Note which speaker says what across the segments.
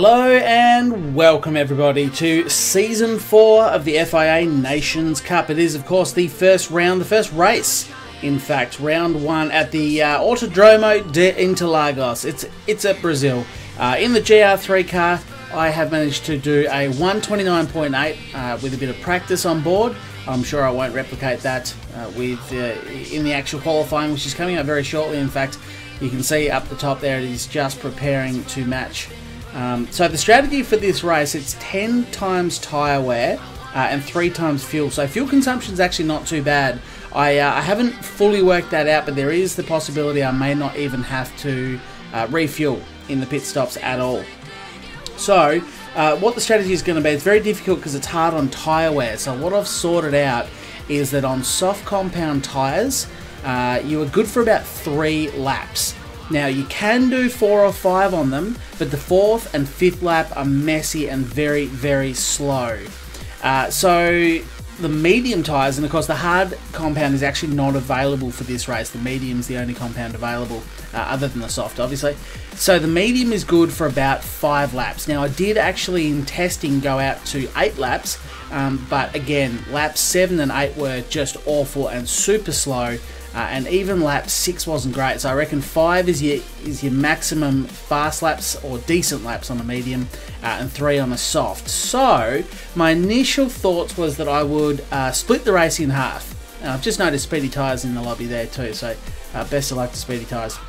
Speaker 1: Hello and welcome everybody to Season 4 of the FIA Nations Cup. It is of course the first round, the first race, in fact, round 1 at the Autodromo de Interlagos. It's at Brazil. In the GR3 car, I have managed to do a 129.8 with a bit of practice on board. I'm sure I won't replicate that in the actual qualifying, which is coming up very shortly. In fact, you can see up the top there, it is just preparing to match. So the strategy for this race, it's 10 times tyre wear and 3 times fuel. So fuel consumption is actually not too bad. I haven't fully worked that out, but there is the possibility I may not even have to refuel in the pit stops at all. So what the strategy is going to be, it's very difficult because it's hard on tyre wear. So what I've sorted out is that on soft compound tyres, you are good for about 3 laps. Now you can do 4 or 5 on them, but the 4th and 5th lap are messy and very, very slow. So the medium tyres, and of course the hard compound is actually not available for this race. The medium's the only compound available, other than the soft obviously. So the medium is good for about 5 laps. Now I did actually in testing go out to 8 laps, but again laps 7 and 8 were just awful and super slow. And even lap 6 wasn't great, so I reckon 5 is your maximum fast laps or decent laps on a medium, and 3 on a soft. So my initial thoughts was that I would split the race in half. And I've just noticed Speedy Tyres in the lobby there too, so best of luck to Speedy Tyres.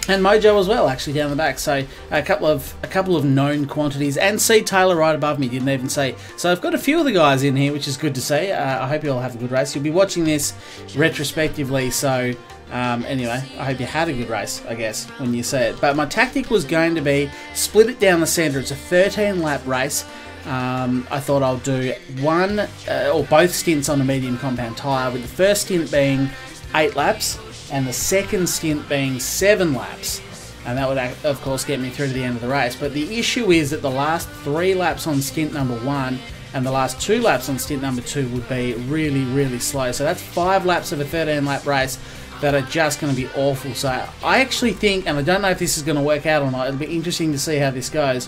Speaker 1: And Mojo as well, actually down the back. So a couple of known quantities, and C Taylor right above me, didn't even see. So I've got a few of the guys in here, which is good to see. I hope you all have a good race. You'll be watching this retrospectively, so anyway, I hope you had a good race, I guess, when you see it. But my tactic was going to be split it down the centre. It's a 13-lap race. I thought I'll do one or both stints on a medium compound tyre, with the first stint being 8 laps. And the second stint being 7 laps, and that would of course get me through to the end of the race. But the issue is that the last 3 laps on stint number 1 and the last 2 laps on stint number 2 would be really, really slow. So that's 5 laps of a 13-lap race that are just going to be awful. So I actually think, and I don't know if this is going to work out or not, it'll be interesting to see how this goes,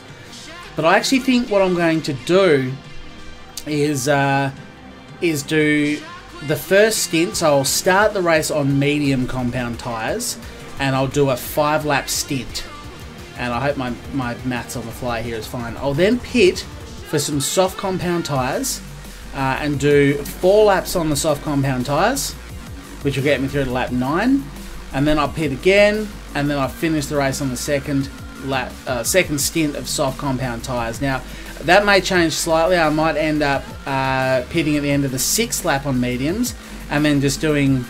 Speaker 1: but I actually think what I'm going to do is do the first stint. So I'll start the race on medium compound tyres, and I'll do a 5-lap stint. And I hope my maths on the fly here is fine. I'll then pit for some soft compound tyres and do 4 laps on the soft compound tyres, which will get me through to lap 9. And then I'll pit again, and then I'll finish the race on the second stint of soft compound tyres. Now, that may change slightly. I might end up pitting at the end of the 6th lap on mediums, and then just doing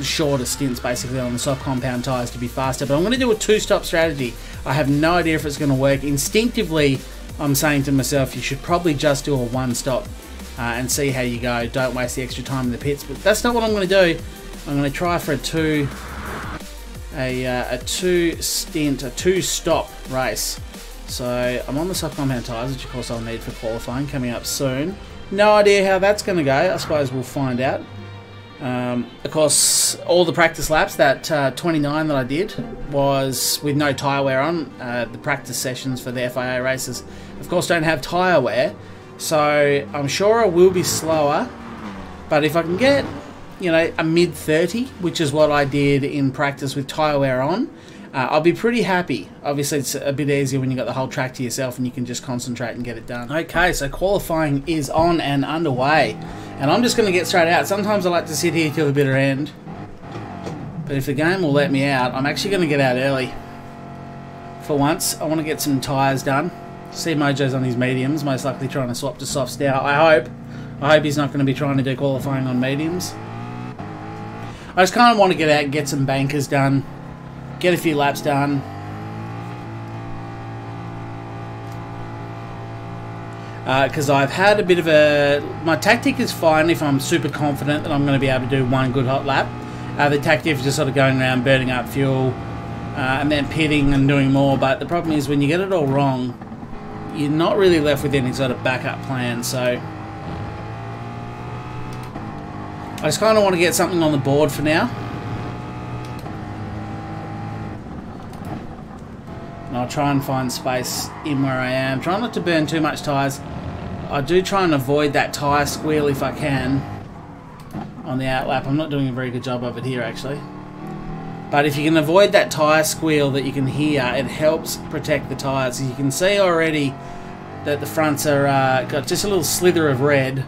Speaker 1: shorter stints basically on the soft compound tyres to be faster. But I'm going to do a 2-stop strategy. I have no idea if it's going to work. Instinctively, I'm saying to myself, you should probably just do a 1-stop and see how you go. Don't waste the extra time in the pits. But that's not what I'm going to do. I'm going to try for a 2-stop race. So I'm on the soft compound tyres, which of course I'll need for qualifying coming up soon. No idea how that's going to go. I suppose we'll find out. Of course, all the practice laps, that 29 that I did, was with no tyre wear on. The practice sessions for the FIA races, of course, don't have tyre wear. So I'm sure I will be slower. But if I can get, you know, a mid-30, which is what I did in practice with tyre wear on, I'll be pretty happy. Obviously, it's a bit easier when you've got the whole track to yourself and you can just concentrate and get it done. Okay, so qualifying is on and underway. And I'm just going to get straight out. Sometimes I like to sit here till the bitter end. But if the game will let me out, I'm actually going to get out early. For once, I want to get some tyres done. See Mojo's on his mediums, most likely trying to swap to softs now. I hope he's not going to be trying to do qualifying on mediums. I just kind of want to get out and get some bankers done. Get a few laps done. Because I've had a bit of a... My tactic is fine if I'm super confident that I'm going to be able to do one good hot lap. The tactic is just sort of going around burning up fuel and then pitting and doing more. But the problem is when you get it all wrong, you're not really left with any sort of backup plan. So I just kind of want to get something on the board for now. And I'll I'll try and find space in where I am. Try not to burn too much tyres. I do try and avoid that tyre squeal if I can on the outlap. I'm not doing a very good job of it here actually. But if you can avoid that tyre squeal that you can hear, it helps protect the tyres. You can see already that the fronts are got just a little slither of red.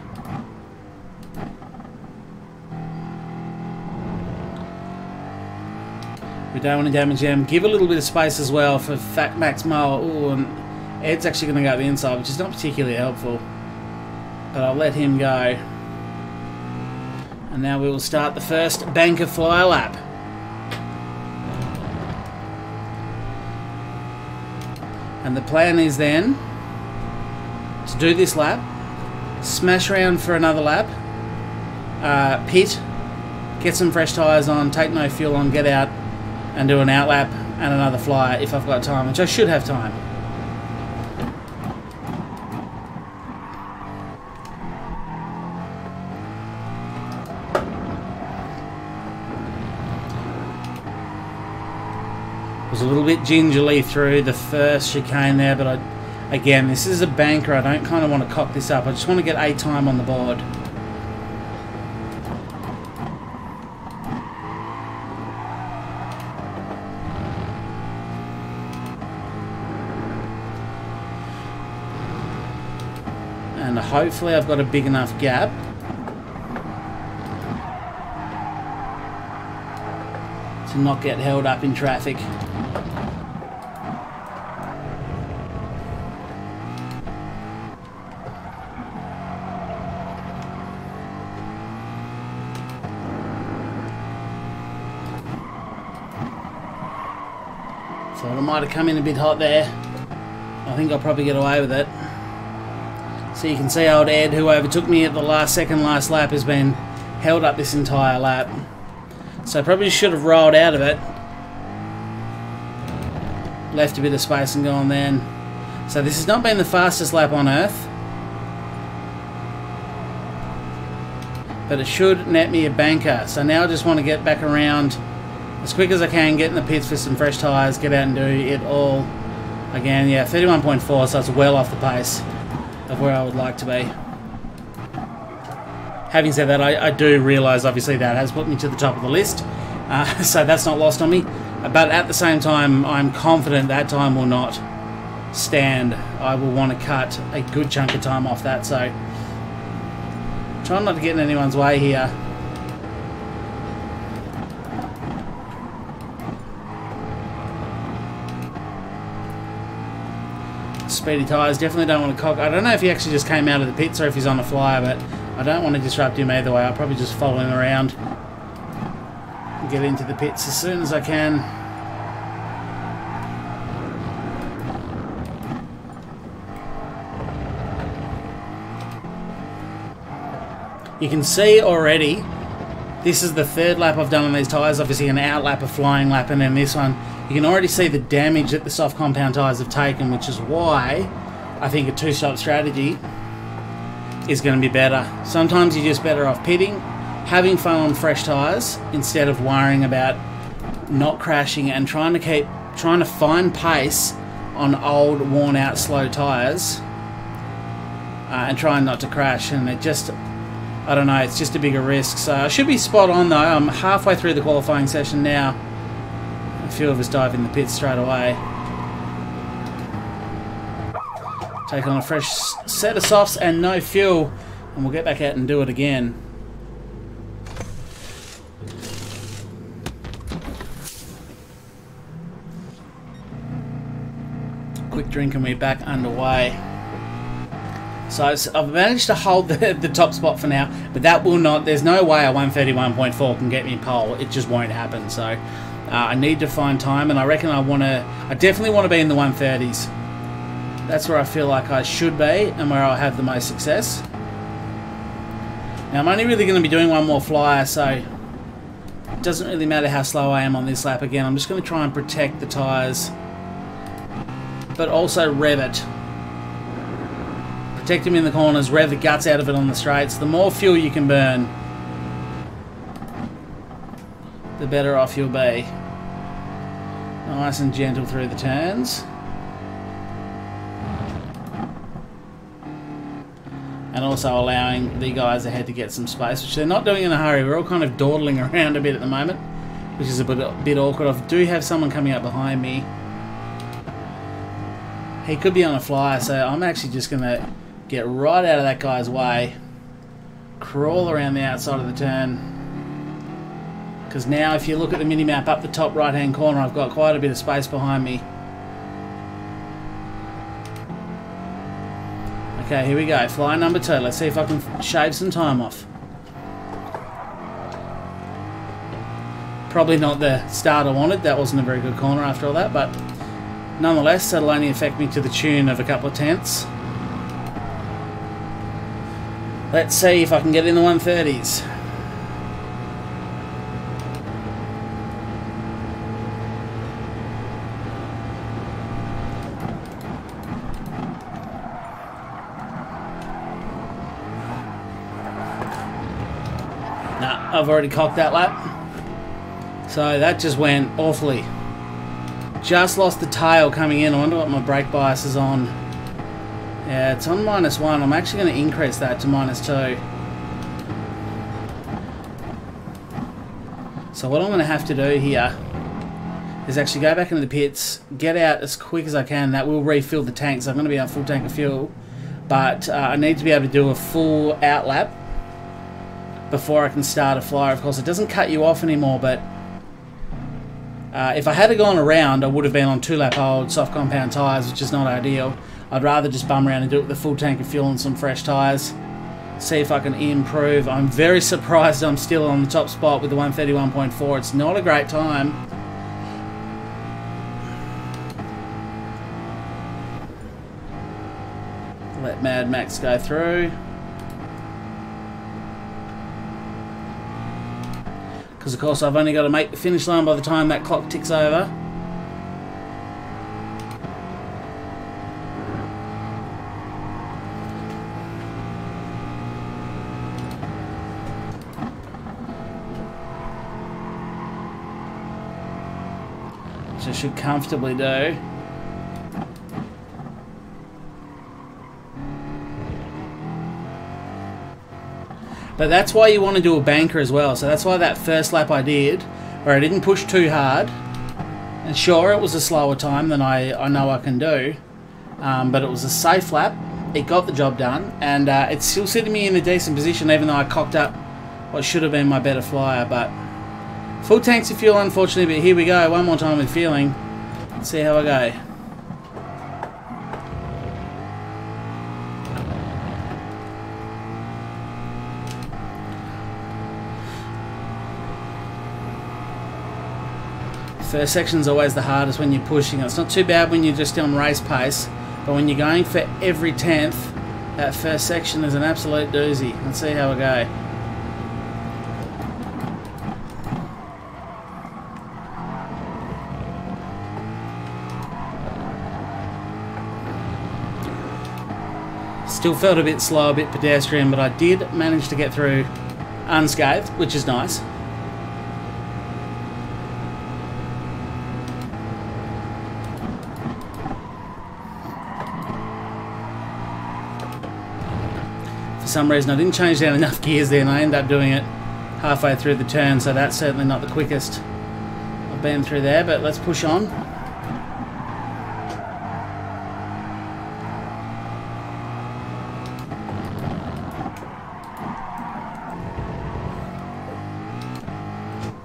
Speaker 1: We don't want to damage them. Give a little bit of space as well for Fat Max Mower. Ooh, and Ed's actually going to go to the inside, which is not particularly helpful. But I'll let him go. And now we will start the first banker fly lap. And the plan is then to do this lap, smash around for another lap, pit, get some fresh tyres on, take no fuel on, get out and do an outlap and another fly if I've got time, which I should have time. Was a little bit gingerly through the first chicane there, but again, this is a banker. I don't kind of want to cock this up. I just want to get a time on the board. And hopefully I've got a big enough gap to not get held up in traffic. Thought I might have come in a bit hot there. I think I'll probably get away with it. So you can see old Ed, who overtook me at the second last lap, has been held up this entire lap. So I probably should have rolled out of it. Left a bit of space and gone then. So this has not been the fastest lap on earth. But it should net me a banker. So now I just want to get back around as quick as I can, get in the pits for some fresh tyres, get out and do it all again. Yeah, 31.4, so it's well off the pace of where I would like to be. Having said that, I do realise obviously that has put me to the top of the list, so that's not lost on me. But at the same time, I'm confident that time will not stand. I will want to cut a good chunk of time off that, so try not to get in anyone's way here. Speedy tyres, definitely don't want to cock. I don't know if he actually just came out of the pits or if he's on a flyer, but I don't want to disrupt him either way. I'll probably just follow him around and get into the pits as soon as I can. You can see already, this is the third lap I've done on these tyres. Obviously an out lap, a flying lap, and then this one. You can already see the damage that the soft compound tyres have taken, which is why I think a two-stop strategy is going to be better. Sometimes you're just better off pitting, having fun on fresh tyres instead of worrying about not crashing and trying to find pace on old, worn-out, slow tyres and trying not to crash. And it just, I don't know, it's just a bigger risk. So I should be spot on though. I'm halfway through the qualifying session now. A few of us dive in the pits straight away. Take on a fresh set of softs and no fuel, and we'll get back out and do it again. Quick drink and we're back underway. So I've managed to hold the top spot for now, but that will not, there's no way a 131.4 can get me pole. It just won't happen. So I need to find time, and I reckon I definitely want to be in the 130s. That's where I feel like I should be and where I'll have the most success. Now I'm only really going to be doing one more flyer, so it doesn't really matter how slow I am on this lap. Again, I'm just going to try and protect the tyres, but also rev it. Protect them in the corners, rev the guts out of it on the straights. The more fuel you can burn, the better off you'll be. Nice and gentle through the turns. and also allowing the guys ahead to get some space, which they're not doing in a hurry. We're all kind of dawdling around a bit at the moment, which is a bit awkward. I do have someone coming up behind me. He could be on a flyer, so I'm actually just going to get right out of that guy's way, crawl around the outside of the turn, because now if you look at the mini-map up the top right hand corner, I've got quite a bit of space behind me. Okay, here we go, flyer number 2. Let's see if I can shave some time off. Probably not the start I wanted. That wasn't a very good corner after all that, but nonetheless, that'll only affect me to the tune of a couple of tenths. Let's see if I can get in the 130s. Nah, I've already cocked that lap. So that just went awfully. Just lost the tail coming in. I wonder what my brake bias is on. Yeah, it's on -1. I'm actually going to increase that to -2. So what I'm going to have to do here is actually go back into the pits, get out as quick as I can. That will refill the tank, so I'm going to be on full tank of fuel. But I need to be able to do a full out lap before I can start a flyer. Of course, it doesn't cut you off anymore, but if I had gone around, I would have been on 2-lap old soft compound tyres, which is not ideal. I'd rather just bum around and do it with a full tank of fuel and some fresh tyres. See if I can improve. I'm very surprised I'm still on the top spot with the 131.4. It's not a great time. Let Mad Max go through. Because of course I've only got to make the finish line by the time that clock ticks over. Which I should comfortably do. But that's why you want to do a banker as well. So that's why that first lap I did, where I didn't push too hard. And sure, it was a slower time than I know I can do. But it was a safe lap. It got the job done. And it's still sitting me in a decent position, even though I cocked up what should have been my better flyer. But full tanks of fuel, unfortunately. But here we go. One more time with feeling. Let's see how I go. First section's always the hardest when you're pushing. It's not too bad when you're just on race pace, but when you're going for every tenth, that first section is an absolute doozy. Let's see how we go. Still felt a bit slow, a bit pedestrian, but I did manage to get through unscathed, which is nice. For some reason I didn't change down enough gears there and I ended up doing it halfway through the turn, so that's certainly not the quickest I've been through there, but let's push on.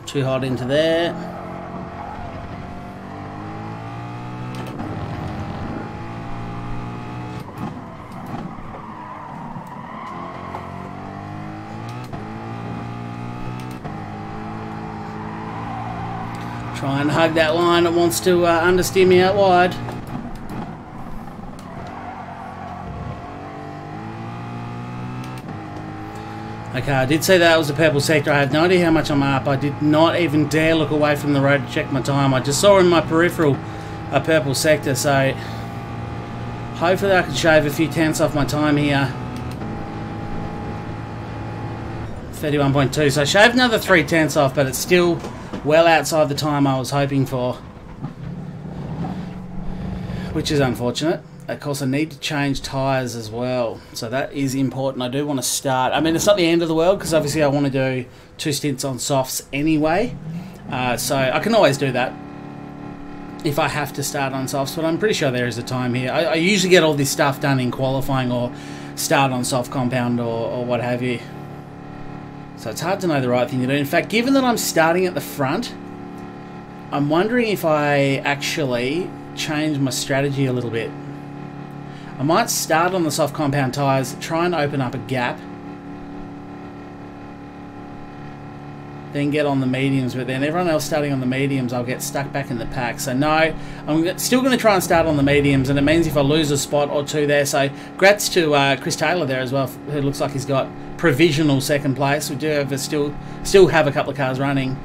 Speaker 1: Too hot into there. Try and hug that line. It wants to understeer me out wide. Okay, I did say that was the purple sector. I have no idea how much I'm up. I did not even dare look away from the road to check my time. I just saw in my peripheral a purple sector, so hopefully I can shave a few tenths off my time here. 31.2, so I shaved another 3 tenths off, but it's still well outside the time I was hoping for, which is unfortunate. of course, I need to change tyres as well. So that is important. I do want to start. I mean, it's not the end of the world because obviously I want to do 2 stints on softs anyway. So I can always do that if I have to start on softs, but I'm pretty sure there is a time here. I usually get all this stuff done in qualifying or start on soft compound or what have you. So it's hard to know the right thing to do. In fact, given that I'm starting at the front, I'm wondering if I actually change my strategy a little bit. I might start on the soft compound tyres, try and open up a gap, then get on the mediums, but then everyone else starting on the mediums, I'll get stuck back in the pack. So no, I'm still going to try and start on the mediums, and it means if I lose a spot or two there. So grats to Chris Taylor there as well, who looks like he's got provisional second place. We do have still have a couple of cars running.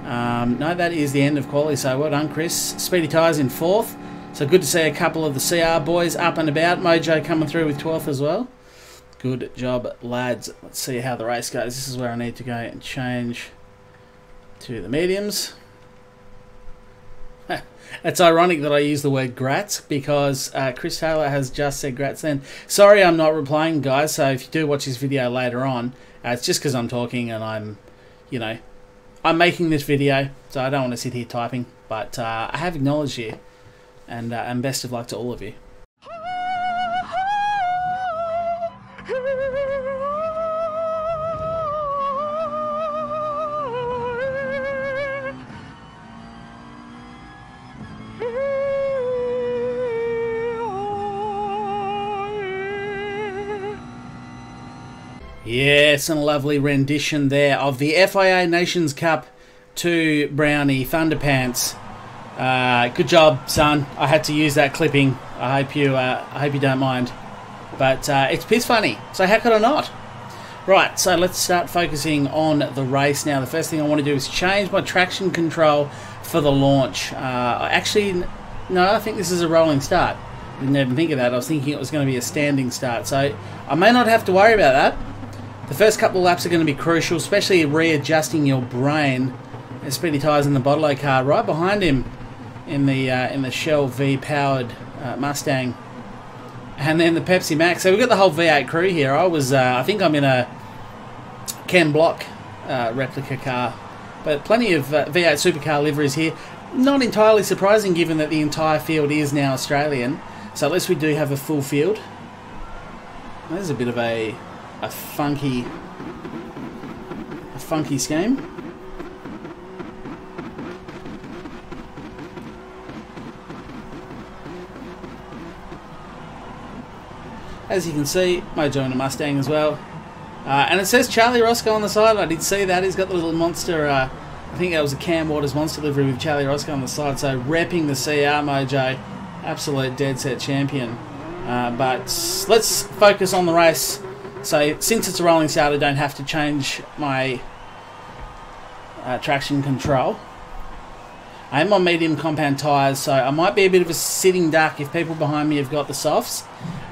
Speaker 1: No, that is the end of quali, so well done, Chris. Speedy Tyres in 4th. So good to see a couple of the CR boys up and about. Mojo coming through with 12th as well. Good job, lads. Let's see how the race goes. This is where I need to go and change to the mediums. It's ironic that I use the word grats because Chris Taylor has just said grats then. Sorry I'm not replying, guys, so if you do watch this video later on, it's just because I'm talking and I'm making this video, so I don't want to sit here typing, but I have acknowledged you, and best of luck to all of you. Yes, and a lovely rendition there of the FIA Nations Cup to Brownie Thunderpants. Good job, son. I had to use that clipping. I hope you don't mind. But it's piss funny, so how could I not? Right, so let's start focusing on the race now. The first thing I want to do is change my traction control for the launch. Actually, no, I think this is a rolling start. I didn't even think of that. I was thinking it was going to be a standing start. So I may not have to worry about that. The first couple of laps are going to be crucial, especially readjusting your brain. There's Speedy Tyres in the Bottle car right behind him in the Shell V powered Mustang, and then the Pepsi Max. So we've got the whole V8 crew here. I think I'm in a Ken Block replica car, but plenty of V8 supercar liveries here. Not entirely surprising given that the entire field is now Australian. So at least we do have a full field. There's a bit of a funky scheme. As you can see, Mojo in a Mustang as well. And it says Charlie Rosco on the side. I did see that. He's got the little monster, I think that was a Cam Waters monster livery with Charlie Rosco on the side. So repping the CR Mojo. Absolute dead set champion. But let's focus on the race. So since it's a rolling start, I don't have to change my traction control. I am on medium compound tyres, so I might be a bit of a sitting duck if people behind me have got the softs.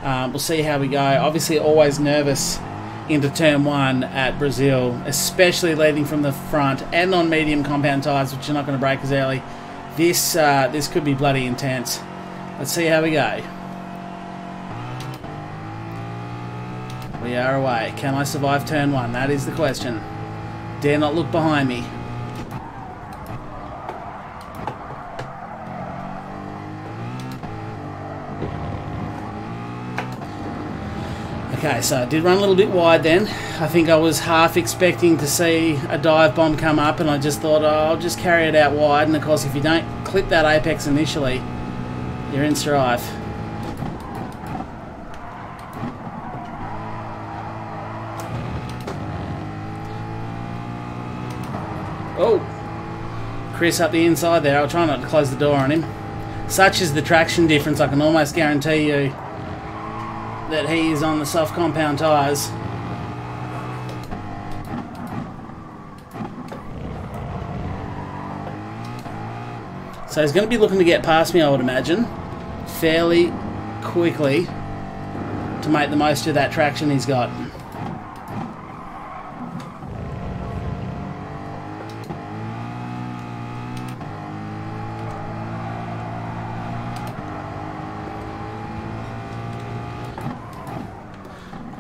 Speaker 1: We'll see how we go. Obviously always nervous into turn 1 at Brazil, especially leading from the front and on medium compound tyres, which are not going to break as early. This could be bloody intense. Let's see how we go. We are away. Can I survive turn 1? That is the question. Dare not look behind me. Okay, so I did run a little bit wide then. I think I was half expecting to see a dive bomb come up, and I just thought, oh, I'll just carry it out wide. And of course, if you don't clip that apex initially, you're in strife. Oh, Chris up the inside there. I'll try not to close the door on him. Such is the traction difference, I can almost guarantee you that he is on the soft compound tyres. So he's going to be looking to get past me, I would imagine, fairly quickly to make the most of that traction he's got.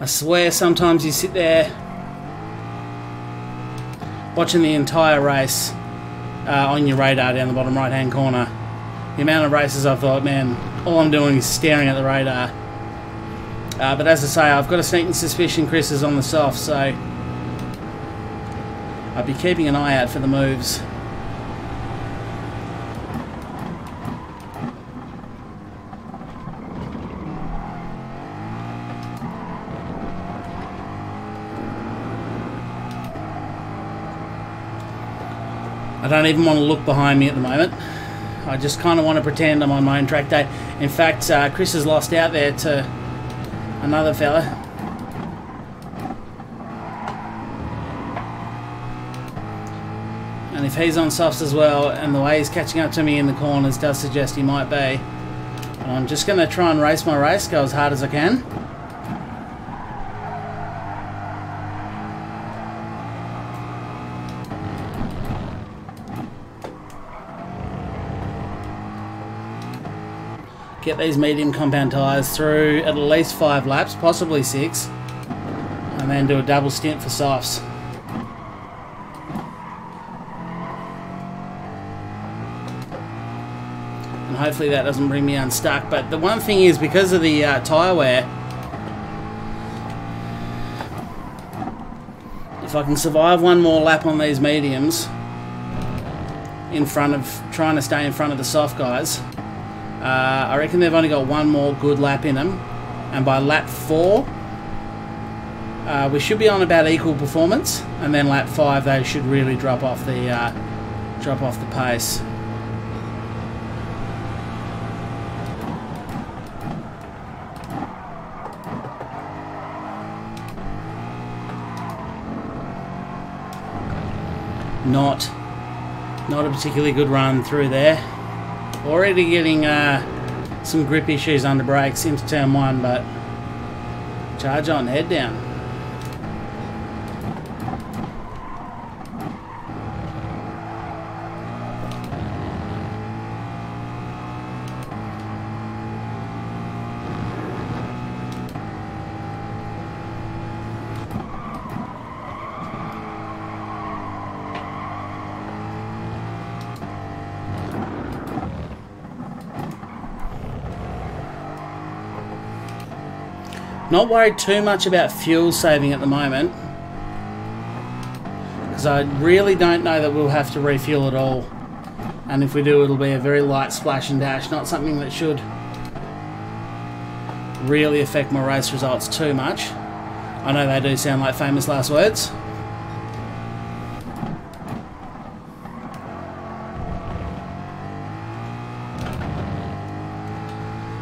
Speaker 1: swear sometimes you sit there watching the entire race on your radar down the bottom right hand corner. The amount of races I've thought, man, all I'm doing is staring at the radar. But as I say, I've got a sneaking suspicion Chris is on the soft, so I'll be keeping an eye out for the moves. I don't even want to look behind me at the moment. I just kind of want to pretend I'm on my own track day. In fact, Chris has lost out there to another fella. And if he's on softs as well, and the way he's catching up to me in the corners does suggest he might be. And I'm just going to try and race my race, go as hard as I can. Get these medium compound tyres through at least 5 laps, possibly 6, and then do a double stint for softs. And hopefully that doesn't bring me unstuck. But the one thing is, because of the tyre wear, if I can survive one more lap on these mediums, in front of, trying to stay in front of the soft guys, I reckon they've only got one more good lap in them, and by lap 4 we should be on about equal performance, and then lap 5 they should really drop off the pace. Not a particularly good run through there. Already getting some grip issues under brakes into turn 1, but charge on, head down. Not worried too much about fuel saving at the moment, because I really don't know that we'll have to refuel at all, and if we do, it'll be a very light splash and dash, not something that should really affect my race results too much. I know they do sound like famous last words.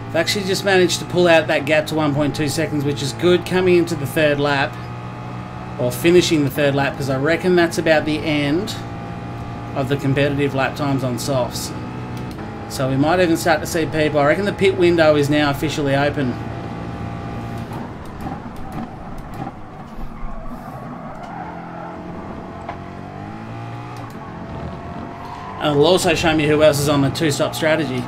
Speaker 1: I've actually just managed to pull out that gap to 1.2 seconds, which is good coming into the third lap, or finishing the third lap, because I reckon that's about the end of the competitive lap times on softs. So we might even start to see people. I reckon the pit window is now officially open. And it'll also show me who else is on the two-stop strategy.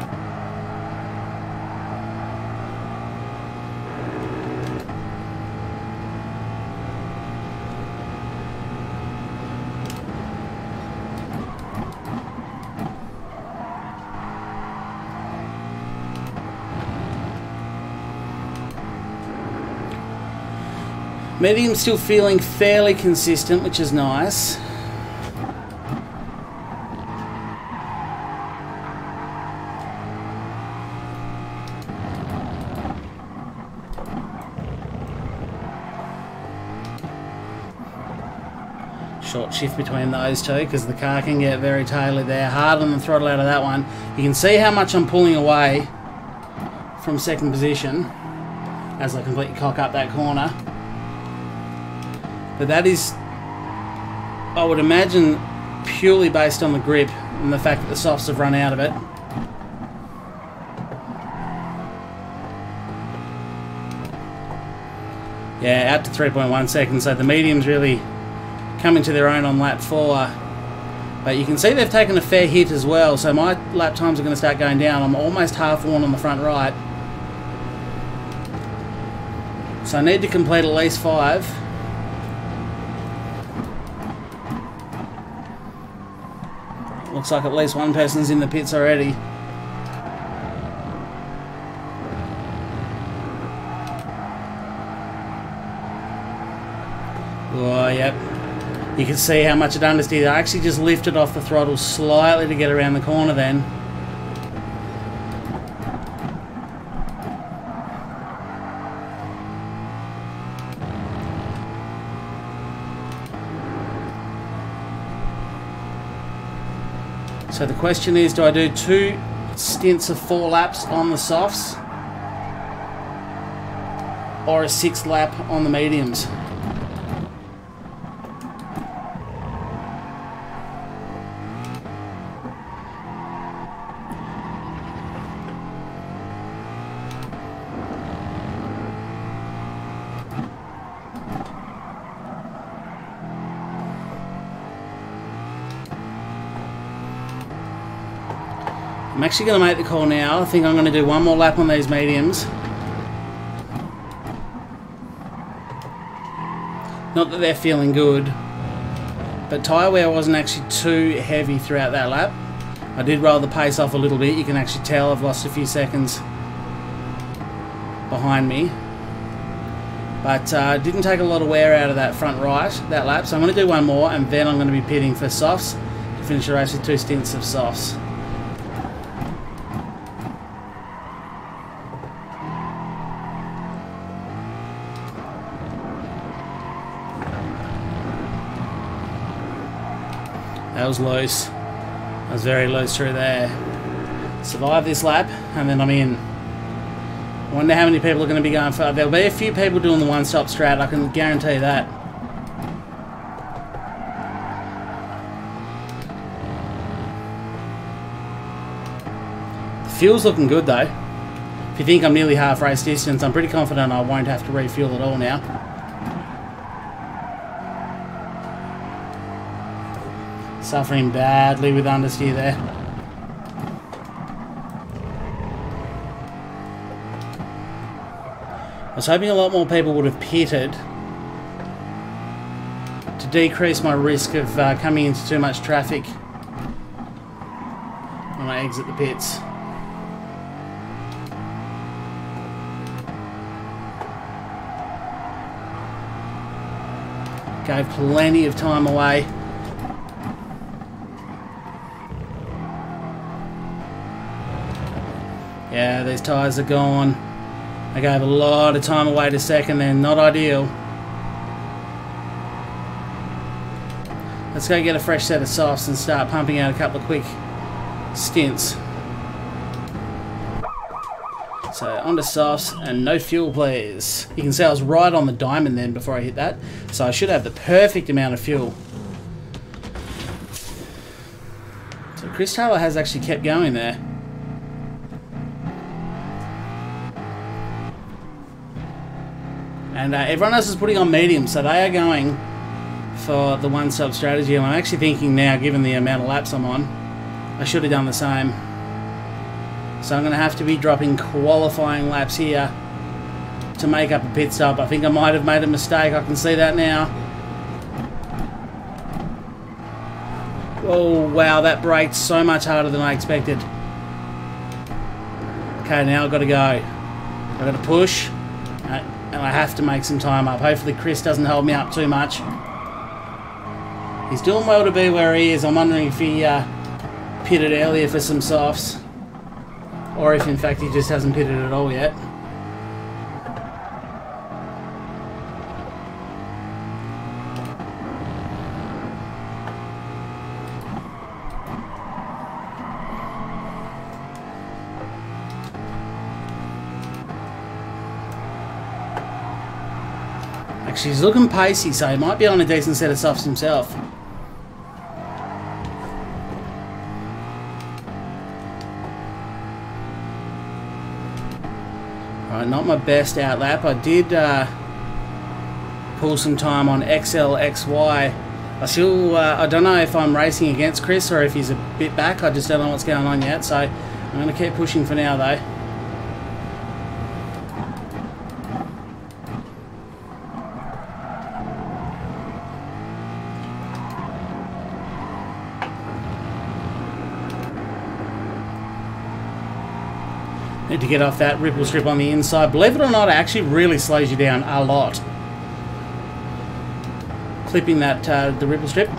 Speaker 1: Medium's still feeling fairly consistent, which is nice. Short shift between those two, because the car can get very taily there. Hard on the throttle out of that one. You can see how much I'm pulling away from second position as I completely cock up that corner. But that is, I would imagine, purely based on the grip and the fact that the softs have run out of it. Yeah, out to 3.1 seconds, so the medium's really coming to their own on lap 4. But you can see they've taken a fair hit as well, so my lap times are going to start going down. I'm almost half worn on the front right. So I need to complete at least 5. Looks like at least one person's in the pits already. Oh, yep. You can see how much it understeered. I actually just lifted off the throttle slightly to get around the corner then. So the question is, do I do 2 stints of 4 laps on the softs or a 6th lap on the mediums? I'm actually going to make the call now. I think I'm going to do 1 more lap on these mediums. Not that they're feeling good, but tyre wear wasn't actually too heavy throughout that lap. I did roll the pace off a little bit. You can actually tell I've lost a few seconds behind me. But didn't take a lot of wear out of that front right, that lap. So I'm going to do 1 more, and then I'm going to be pitting for softs to finish the race with 2 stints of softs. That was loose. I was very loose through there. Survive this lap, and then I'm in. I wonder how many people are going to be going for. There'll be a few people doing the one-stop strat, I can guarantee that. The fuel's looking good though. If you think I'm nearly half race distance, I'm pretty confident I won't have to refuel at all now. Suffering badly with understeer there. I was hoping a lot more people would have pitted to decrease my risk of coming into too much traffic when I exit the pits. Gave plenty of time away. Yeah, these tyres are gone. I gave a lot of time away to second then, not ideal. Let's go get a fresh set of softs and start pumping out a couple of quick stints. So onto softs and no fuel please. You can see I was right on the diamond then before I hit that. So I should have the perfect amount of fuel. So Chris Taylor has actually kept going there. And everyone else is putting on medium, so they are going for the one-stop strategy. And I'm actually thinking now, given the amount of laps I'm on, I should have done the same. So I'm going to have to be dropping qualifying laps here to make up a pit stop. I think I might have made a mistake. I can see that now. Oh, wow, that braked so much harder than I expected. Okay, now I've got to go. I've got to push. And I have to make some time up. Hopefully Chris doesn't hold me up too much. He's doing well to be where he is. I'm wondering if he pitted earlier for some softs. Or if in fact he just hasn't pitted at all yet. Actually, he's looking pacey, so he might be on a decent set of softs himself. Alright, not my best out lap. I did pull some time on XLXY. I don't know if I'm racing against Chris or if he's a bit back. I just don't know what's going on yet, so I'm going to keep pushing for now though. Need to get off that ripple strip on the inside. Believe it or not, it actually really slows you down a lot. Clipping that the ripple strip.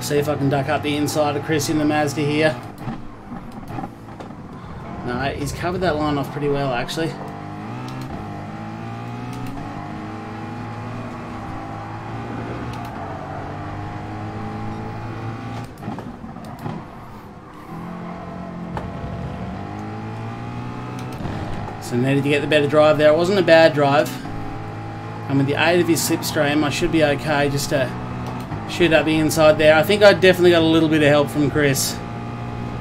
Speaker 1: See if I can duck up the inside of Chris in the Mazda here. No, he's covered that line off pretty well actually. So needed to get the better drive there. It wasn't a bad drive. And with the aid of his slipstream, I should be okay just to shoot up the inside there. I think I definitely got a little bit of help from Chris.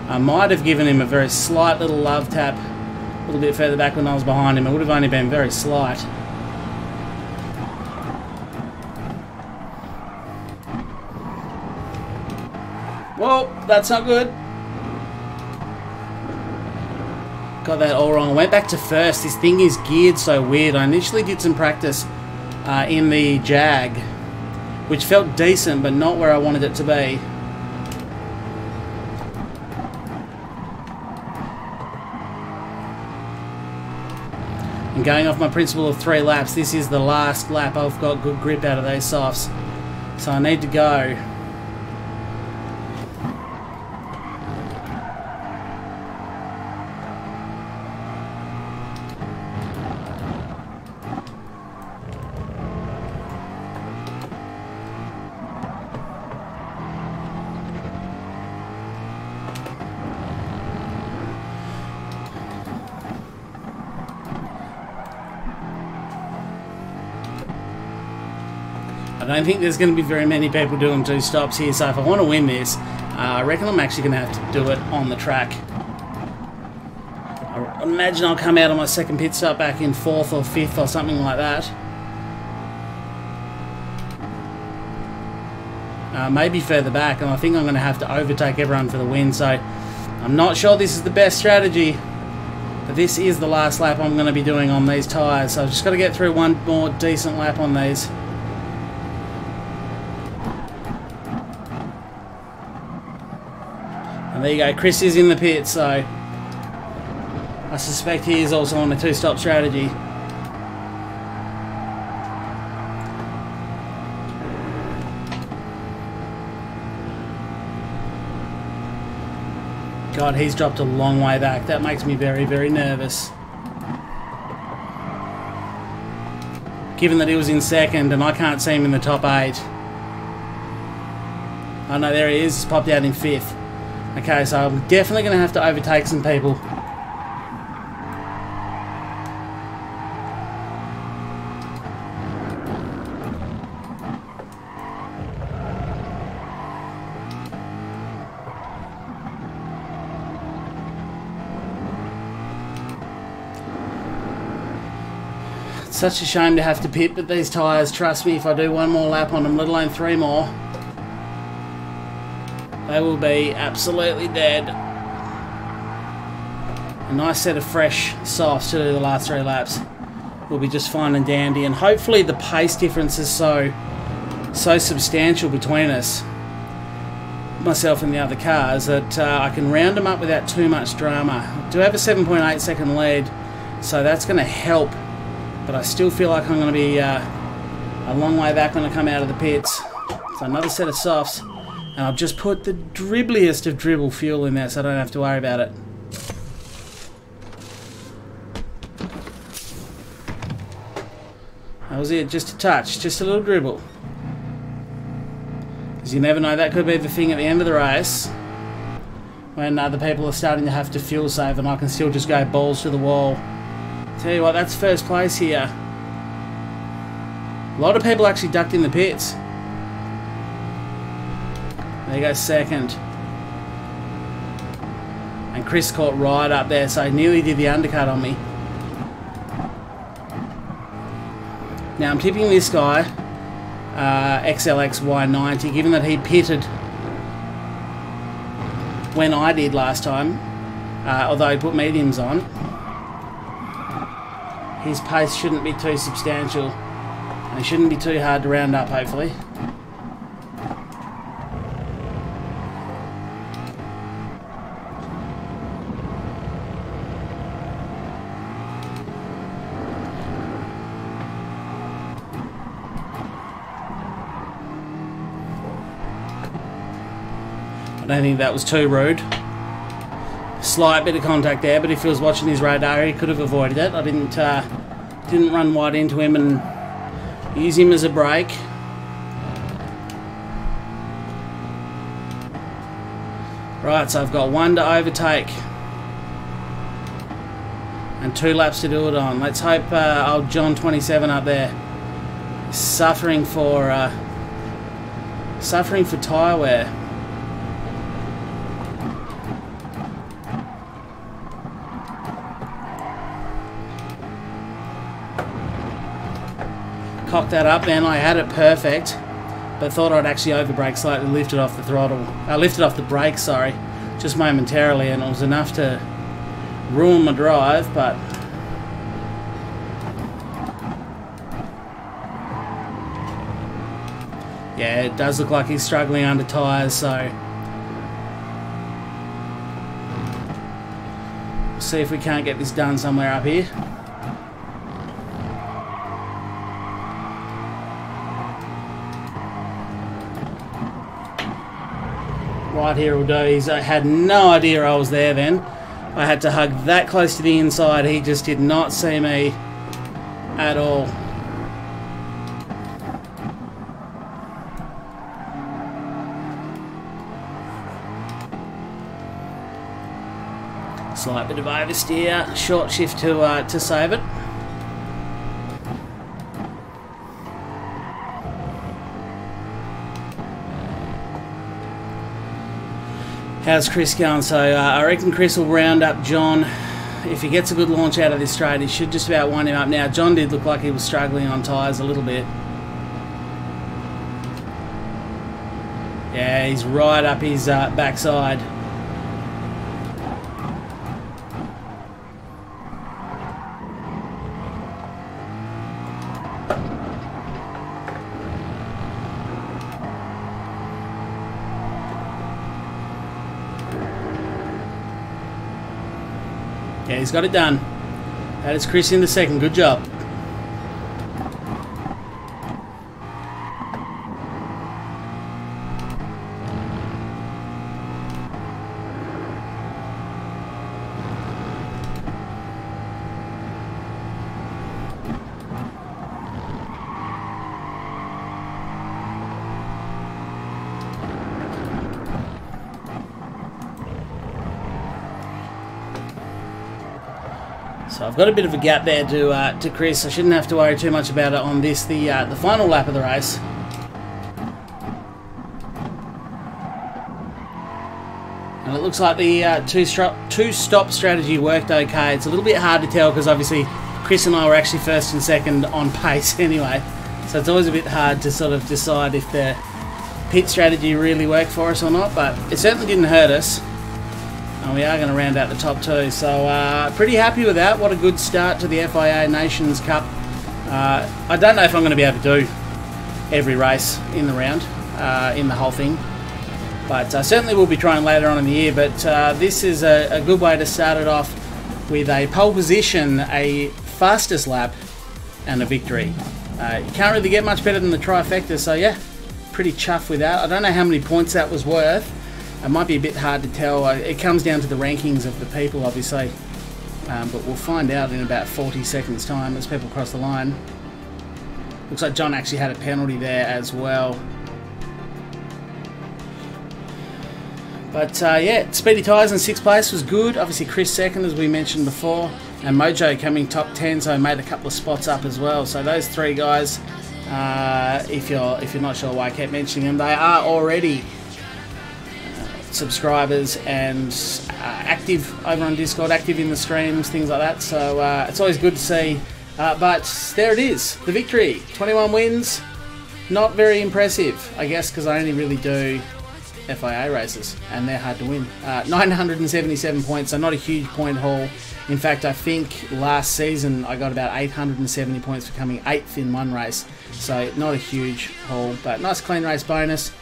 Speaker 1: I might have given him a very slight little love tap a little bit further back when I was behind him. It would have only been very slight. Whoa, that's not good. Got that all wrong. I went back to first. This thing is geared so weird. I initially did some practice in the Jag, which felt decent, but not where I wanted it to be. And going off my principle of 3 laps, this is the last lap I've got good grip out of those softs. So I need to go. I don't think there's going to be very many people doing 2 stops here, so if I want to win this, I reckon I'm actually going to have to do it on the track. I imagine I'll come out on my second pit stop back in 4th or 5th or something like that. Maybe further back, and I think I'm going to have to overtake everyone for the win, so I'm not sure this is the best strategy, but this is the last lap I'm going to be doing on these tyres, so I've just got to get through one more decent lap on these. And there you go, Chris is in the pit, so I suspect he is also on a 2-stop strategy. God, he's dropped a long way back. That makes me very, very nervous. Given that he was in 2nd and I can't see him in the top 8. Oh no, there he is. He's popped out in 5th. Okay, so I'm definitely going to have to overtake some people. It's such a shame to have to pit, but these tyres, trust me, if I do one more lap on them, let alone 3 more, they will be absolutely dead. A nice set of fresh softs to do the last 3 laps will be just fine and dandy, and hopefully the pace difference is so substantial between us, myself and the other cars, that I can round them up without too much drama. I do have a 7.8 second lead, so that's going to help, but I still feel like I'm going to be a long way back when I come out of the pits. So another set of softs. And I've just put the dribbliest of dribble fuel in there so I don't have to worry about it. That was it, just a touch, just a little dribble. Because you never know, that could be the thing at the end of the race when other people are starting to have to fuel save and I can still just go balls to the wall. Tell you what, that's 1st place here. A lot of people actually ducked in the pits. There you go, 2nd. And Chris caught right up there, so he nearly did the undercut on me. Now I'm tipping this guy, XLXY90, given that he pitted when I did last time, although he put mediums on. His pace shouldn't be too substantial, and it shouldn't be too hard to round up, hopefully. I don't think that was too rude. Slight bit of contact there, but if he was watching his radar, he could have avoided it. I didn't run wide into him and use him as a brake. Right, so I've got 1 to overtake and 2 laps to do it on. Let's hope old John 27 up there is suffering for tyre wear. Cocked that up then, I had it perfect, but thought I'd actually overbrake slightly, lifted off the throttle, lifted off the brake, sorry, just momentarily, and it was enough to ruin my drive, but yeah, it does look like he's struggling under tyres, so we'll see if we can't get this done somewhere up here. Right here will do. I had no idea I was there then. I had to hug that close to the inside. He just did not see me at all. Slight bit of oversteer, short shift to save it. How's Chris going? So I reckon Chris will round up John. If he gets a good launch out of this straight, he should just about wind him up. Now, John did look like he was struggling on tyres a little bit. Yeah, he's right up his backside. Yeah, he's got it done. That is Chris in the second. Good job. So I've got a bit of a gap there to Chris. I shouldn't have to worry too much about it on this, the final lap of the race. And it looks like the two-stop strategy worked okay. It's a little bit hard to tell because obviously Chris and I were actually first and second on pace anyway. So it's always a bit hard to sort of decide if the pit strategy really worked for us or not, but it certainly didn't hurt us. And we are going to round out the top two, so pretty happy with that. What a good start to the FIA Nations Cup. I don't know if I'm going to be able to do every race in the round, in the whole thing, but certainly we'll be trying later on in the year. But this is a good way to start it off with a pole position, a fastest lap, and a victory. You can't really get much better than the trifecta, so yeah, pretty chuffed with that. I don't know how many points that was worth. It might be a bit hard to tell. It comes down to the rankings of the people, obviously. But we'll find out in about 40 seconds' time as people cross the line. Looks like John actually had a penalty there as well. But yeah, Speedy Tyres in 6th place was good. Obviously Chris second, as we mentioned before. And Mojo coming top 10, so he made a couple of spots up as well. So those three guys, if you're not sure why I kept mentioning them, they are already subscribers and active over on Discord, active in the streams, things like that. So it's always good to see But there it is, the victory. 21 wins, not very impressive, I guess, because I only really do FIA races, and they're hard to win. 977 points, so not a huge point haul. In fact, I think last season I got about 870 points for coming 8th in one race, so not a huge haul, but nice clean race bonus.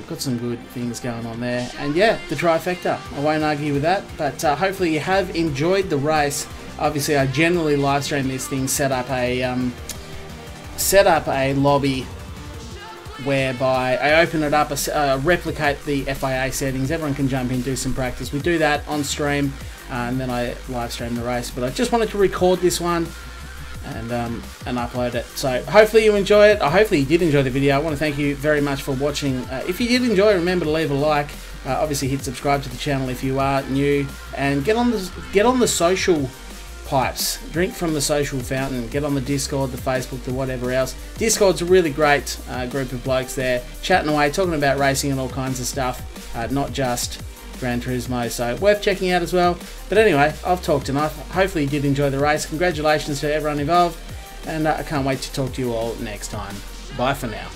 Speaker 1: Got some good things going on there, and yeah, the trifecta. I won't argue with that, but hopefully you have enjoyed the race. Obviously, I generally live stream this thing, set up a lobby whereby I open it up, replicate the FIA settings. Everyone can jump in, do some practice. We do that on stream, and then I live stream the race. But I just wanted to record this one and upload it. So hopefully you enjoy it. Hopefully you did enjoy the video. I want to thank you very much for watching. If you did enjoy, remember to leave a like. Obviously hit subscribe to the channel if you are new, and get on the social pipes, drink from the social fountain, get on the Discord, the Facebook, the whatever else. Discord's a really great group of blokes there, chatting away, talking about racing and all kinds of stuff, not just Gran Turismo, so worth checking out as well. But anyway, I've talked enough. Hopefully you did enjoy the race. Congratulations to everyone involved, and I can't wait to talk to you all next time. Bye for now.